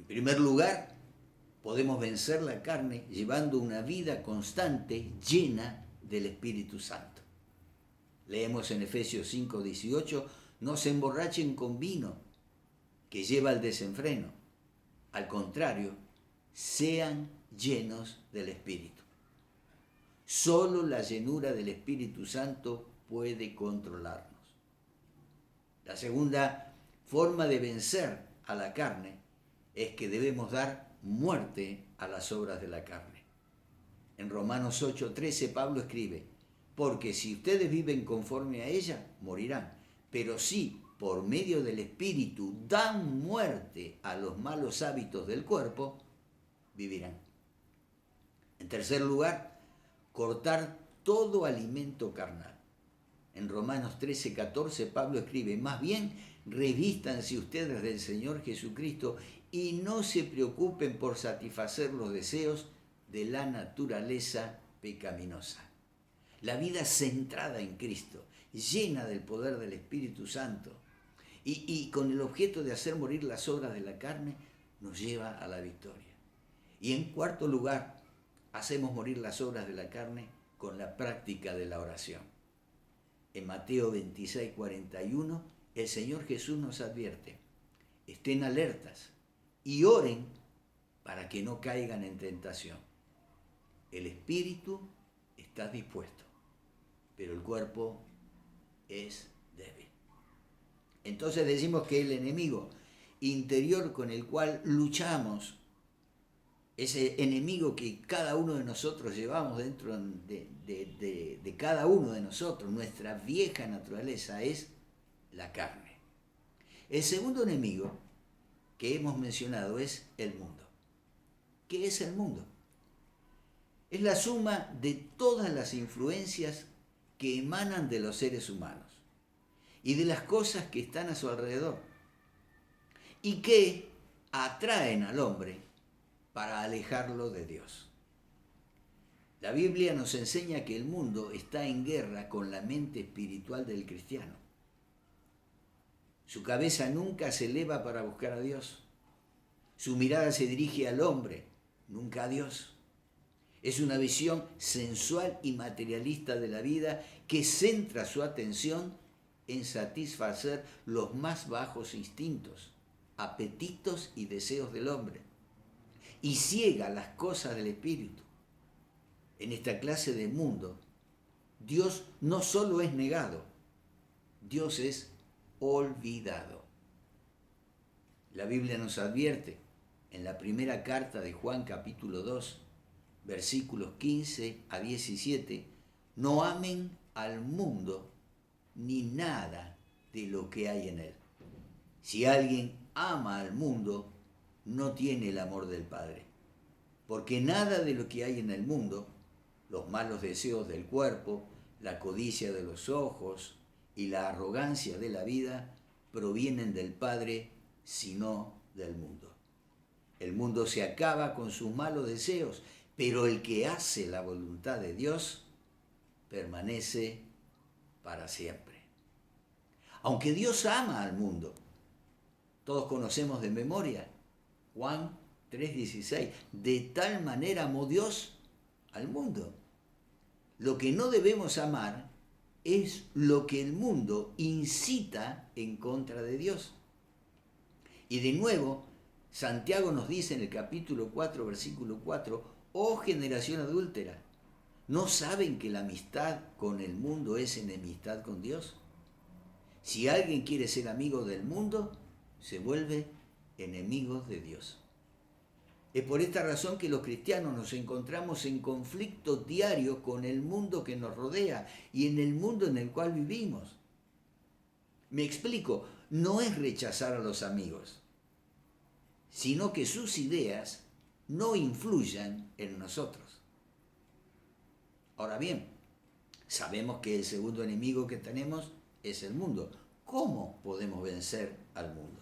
En primer lugar, podemos vencer la carne llevando una vida constante llena del Espíritu Santo. Leemos en Efesios 5:18, no se emborrachen con vino, que lleva al desenfreno. Al contrario, sean llenos del Espíritu. Solo la llenura del Espíritu Santo puede controlarnos. La segunda forma de vencer a la carne es que debemos dar muerte a las obras de la carne. En Romanos 8:13 Pablo escribe, porque si ustedes viven conforme a ella, morirán. Pero si por medio del Espíritu dan muerte a los malos hábitos del cuerpo, vivirán. En tercer lugar, cortar todo alimento carnal. En Romanos 13:14 Pablo escribe, más bien revístanse ustedes del Señor Jesucristo y no se preocupen por satisfacer los deseos de la naturaleza pecaminosa. La vida centrada en Cristo, llena del poder del Espíritu Santo y con el objeto de hacer morir las obras de la carne, nos lleva a la victoria. Y en cuarto lugar, hacemos morir las obras de la carne con la práctica de la oración. En Mateo 26:41, el Señor Jesús nos advierte, estén alertas y oren para que no caigan en tentación. El espíritu está dispuesto, pero el cuerpo es débil. Entonces decimos que el enemigo interior con el cual luchamos, ese enemigo que cada uno de nosotros llevamos dentro de cada uno de nosotros, nuestra vieja naturaleza, es la carne. El segundo enemigo que hemos mencionado es el mundo. ¿Qué es el mundo? Es la suma de todas las influencias que emanan de los seres humanos y de las cosas que están a su alrededor y que atraen al hombre para alejarlo de Dios. La Biblia nos enseña que el mundo está en guerra con la mente espiritual del cristiano. Su cabeza nunca se eleva para buscar a Dios. Su mirada se dirige al hombre, nunca a Dios. Es una visión sensual y materialista de la vida que centra su atención en satisfacer los más bajos instintos, apetitos y deseos del hombre, y ciega las cosas del espíritu. En esta clase de mundo, Dios no solo es negado, Dios es olvidado. La Biblia nos advierte en la primera carta de Juan capítulo 2, versículos 15 a 17, no amen al mundo ni nada de lo que hay en él. Si alguien ama al mundo, no tiene el amor del Padre, porque nada de lo que hay en el mundo, los malos deseos del cuerpo, la codicia de los ojos y la arrogancia de la vida, provienen del Padre, sino del mundo. El mundo se acaba con sus malos deseos, pero el que hace la voluntad de Dios permanece para siempre. Aunque Dios ama al mundo, todos conocemos de memoria Juan 3:16, de tal manera amó Dios al mundo. Lo que no debemos amar es lo que el mundo incita en contra de Dios. Y de nuevo, Santiago nos dice en el capítulo 4, versículo 4, oh generación adúltera, ¿no saben que la amistad con el mundo es enemistad con Dios? Si alguien quiere ser amigo del mundo, se vuelve enemigo de Dios. Es por esta razón que los cristianos nos encontramos en conflicto diario con el mundo que nos rodea y en el mundo en el cual vivimos. Me explico, no es rechazar a los amigos, sino que sus ideas no influyan en nosotros. Ahora bien, sabemos que el segundo enemigo que tenemos es el mundo. ¿Cómo podemos vencer al mundo?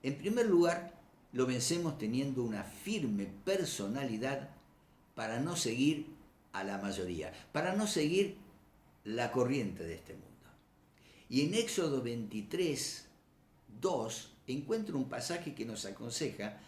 En primer lugar, lo vencemos teniendo una firme personalidad para no seguir a la mayoría, para no seguir la corriente de este mundo. Y en Éxodo 23, 2, encuentro un pasaje que nos aconseja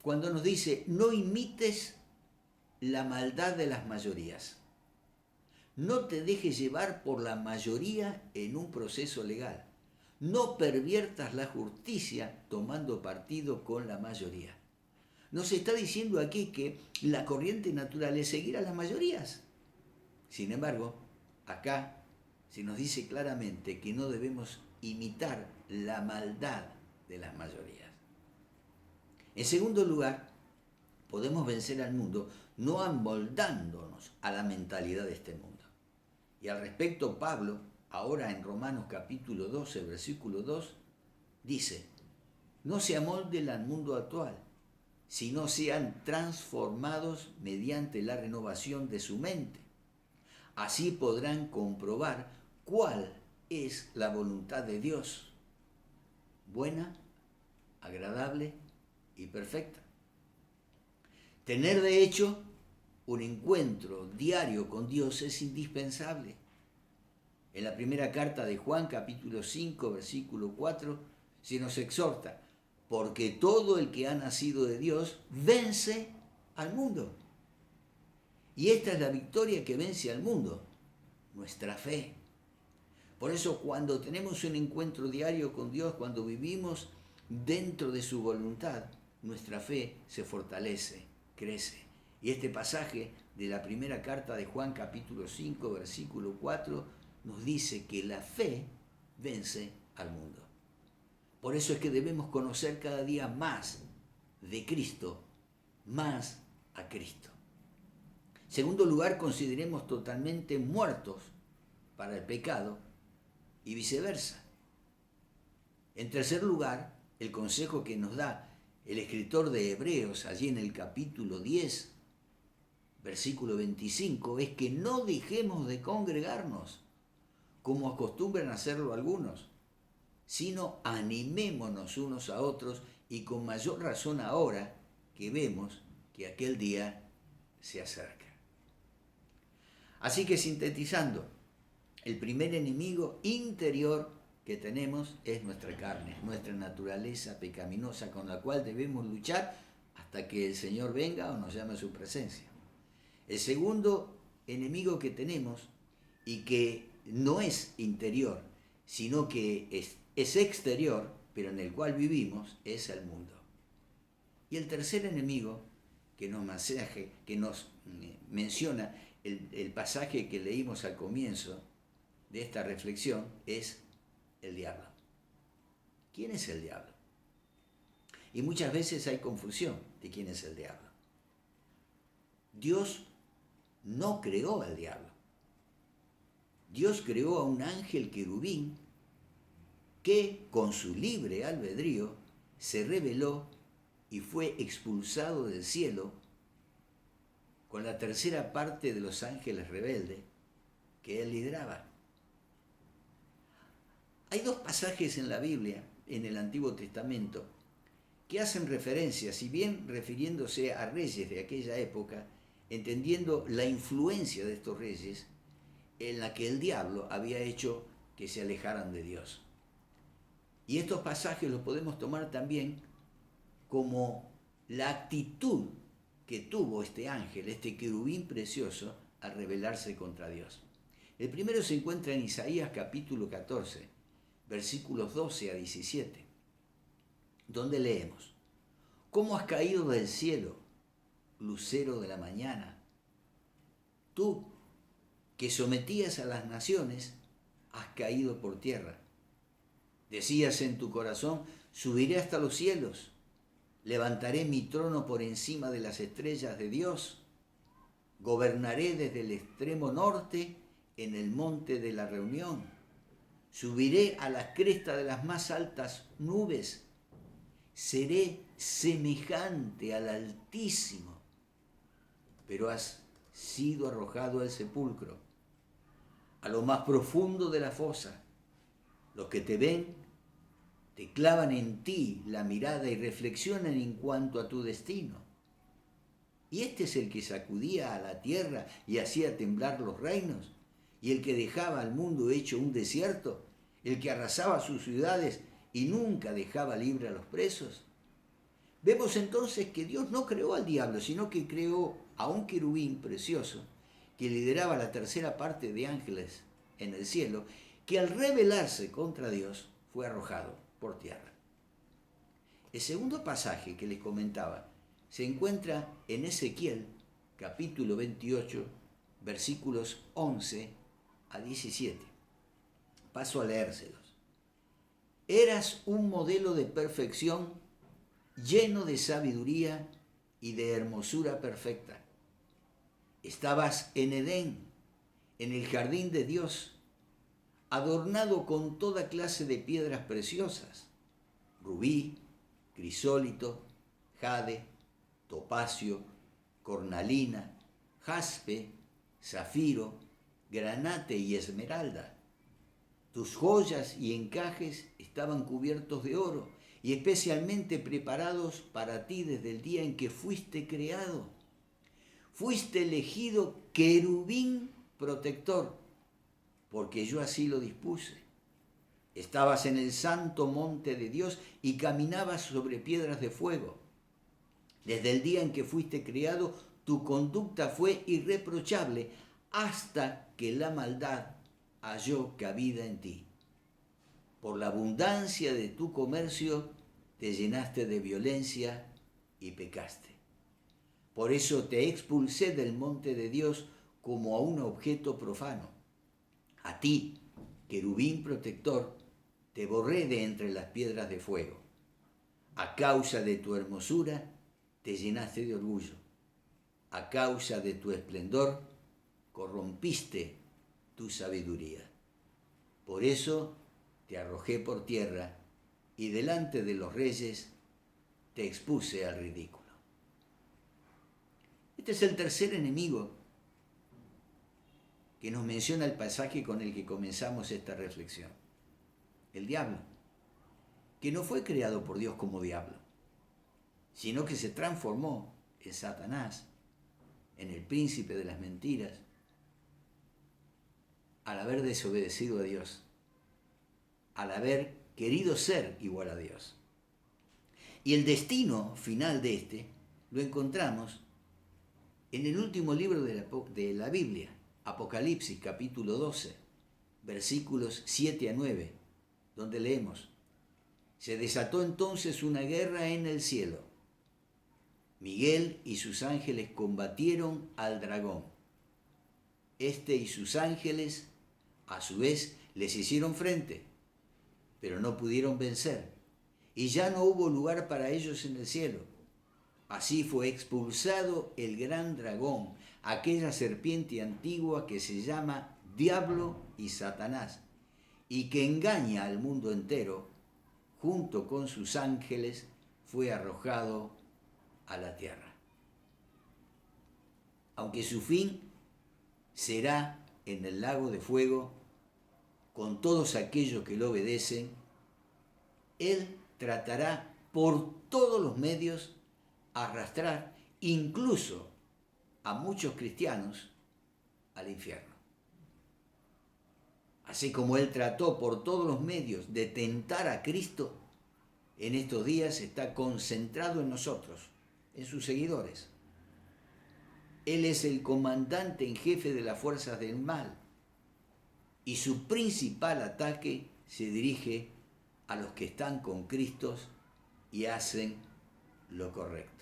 cuando nos dice: no imites la maldad de las mayorías. No te dejes llevar por la mayoría en un proceso legal. No perviertas la justicia tomando partido con la mayoría. Nos está diciendo aquí que la corriente natural es seguir a las mayorías. Sin embargo, acá se nos dice claramente que no debemos imitar la maldad de las mayorías. En segundo lugar, podemos vencer al mundo no amoldándonos a la mentalidad de este mundo. Y al respecto, Pablo, ahora en Romanos capítulo 12, versículo 2, dice: no se amolden al mundo actual, sino sean transformados mediante la renovación de su mente. Así podrán comprobar cuál es la voluntad de Dios, buena, agradable y perfecta. Tener de hecho un encuentro diario con Dios es indispensable. En la primera carta de Juan, capítulo 5, versículo 4, se nos exhorta: porque todo el que ha nacido de Dios vence al mundo. Y esta es la victoria que vence al mundo, nuestra fe. Por eso, cuando tenemos un encuentro diario con Dios, cuando vivimos dentro de su voluntad, nuestra fe se fortalece, crece. Y este pasaje de la primera carta de Juan, capítulo 5, versículo 4, nos dice que la fe vence al mundo. Por eso es que debemos conocer cada día más de Cristo, más a Cristo. En segundo lugar, consideremos totalmente muertos para el pecado y viceversa. En tercer lugar, el consejo que nos da el escritor de Hebreos allí en el capítulo 10, versículo 25, es que no dejemos de congregarnos, como acostumbran a hacerlo algunos, sino animémonos unos a otros, y con mayor razón ahora que vemos que aquel día se acerca. Así que, sintetizando, el primer enemigo interior que tenemos es nuestra carne, nuestra naturaleza pecaminosa con la cual debemos luchar hasta que el Señor venga o nos llame a su presencia. El segundo enemigo que tenemos, y que no es interior, sino que es exterior, pero en el cual vivimos, es el mundo. Y el tercer enemigo que nos menciona el pasaje que leímos al comienzo de esta reflexión es el diablo. ¿Quién es el diablo? Y muchas veces hay confusión de quién es el diablo. Dios no creó al diablo. Dios creó a un ángel querubín que con su libre albedrío se rebeló y fue expulsado del cielo con la tercera parte de los ángeles rebeldes que él lideraba. Hay dos pasajes en la Biblia, en el Antiguo Testamento, que hacen referencia, si bien refiriéndose a reyes de aquella época, entendiendo la influencia de estos reyes en la que el diablo había hecho que se alejaran de Dios. Y estos pasajes los podemos tomar también como la actitud que tuvo este ángel, este querubín precioso, al rebelarse contra Dios. El primero se encuentra en Isaías capítulo 14, versículos 12 a 17, donde leemos: ¿Cómo has caído del cielo, lucero de la mañana? Tú, que sometías a las naciones, has caído por tierra. Decías en tu corazón: subiré hasta los cielos, levantaré mi trono por encima de las estrellas de Dios, gobernaré desde el extremo norte en el monte de la reunión, subiré a la cresta de las más altas nubes, seré semejante al Altísimo, pero has sido arrojado al sepulcro, a lo más profundo de la fosa. Los que te ven te clavan en ti la mirada y reflexionan en cuanto a tu destino. Y este es el que sacudía a la tierra y hacía temblar los reinos, y el que dejaba al mundo hecho un desierto, el que arrasaba sus ciudades y nunca dejaba libre a los presos? Vemos entonces que Dios no creó al diablo, sino que creó a un querubín precioso que lideraba la tercera parte de ángeles en el cielo, que al rebelarse contra Dios fue arrojado por tierra. El segundo pasaje que les comentaba se encuentra en Ezequiel, capítulo 28, versículos 11 a 17. Paso a leérselos. Eras un modelo de perfección, lleno de sabiduría y de hermosura perfecta. Estabas en Edén, en el jardín de Dios, adornado con toda clase de piedras preciosas, rubí, crisólito, jade, topacio, cornalina, jaspe, zafiro, granate y esmeralda. Tus joyas y encajes estaban cubiertos de oro y especialmente preparados para ti desde el día en que fuiste creado. Fuiste elegido querubín protector, porque yo así lo dispuse. Estabas en el santo monte de Dios y caminabas sobre piedras de fuego. Desde el día en que fuiste creado, tu conducta fue irreprochable hasta que la maldad halló cabida en ti. Por la abundancia de tu comercio, te llenaste de violencia y pecaste. Por eso te expulsé del monte de Dios como a un objeto profano. A ti, querubín protector, te borré de entre las piedras de fuego. A causa de tu hermosura, te llenaste de orgullo. A causa de tu esplendor, corrompiste tu sabiduría. Por eso te arrojé por tierra y delante de los reyes te expuse al ridículo. Este es el tercer enemigo que nos menciona el pasaje con el que comenzamos esta reflexión. El diablo, que no fue creado por Dios como diablo, sino que se transformó en Satanás, en el príncipe de las mentiras, al haber desobedecido a Dios, al haber querido ser igual a Dios. Y el destino final de este lo encontramos en el último libro de la Biblia, Apocalipsis capítulo 12, versículos 7 a 9, donde leemos: se desató entonces una guerra en el cielo. Miguel y sus ángeles combatieron al dragón. Este y sus ángeles, a su vez, les hicieron frente, pero no pudieron vencer, y ya no hubo lugar para ellos en el cielo. Así fue expulsado el gran dragón, aquella serpiente antigua que se llama Diablo y Satanás, y que engaña al mundo entero. Junto con sus ángeles fue arrojado a la tierra. Aunque su fin será en el lago de fuego, con todos aquellos que lo obedecen, él tratará por todos los medios arrastrar incluso a muchos cristianos al infierno. Así como él trató por todos los medios de tentar a Cristo, en estos días está concentrado en nosotros, en sus seguidores. Él es el comandante en jefe de las fuerzas del mal y su principal ataque se dirige a los que están con Cristo y hacen lo correcto.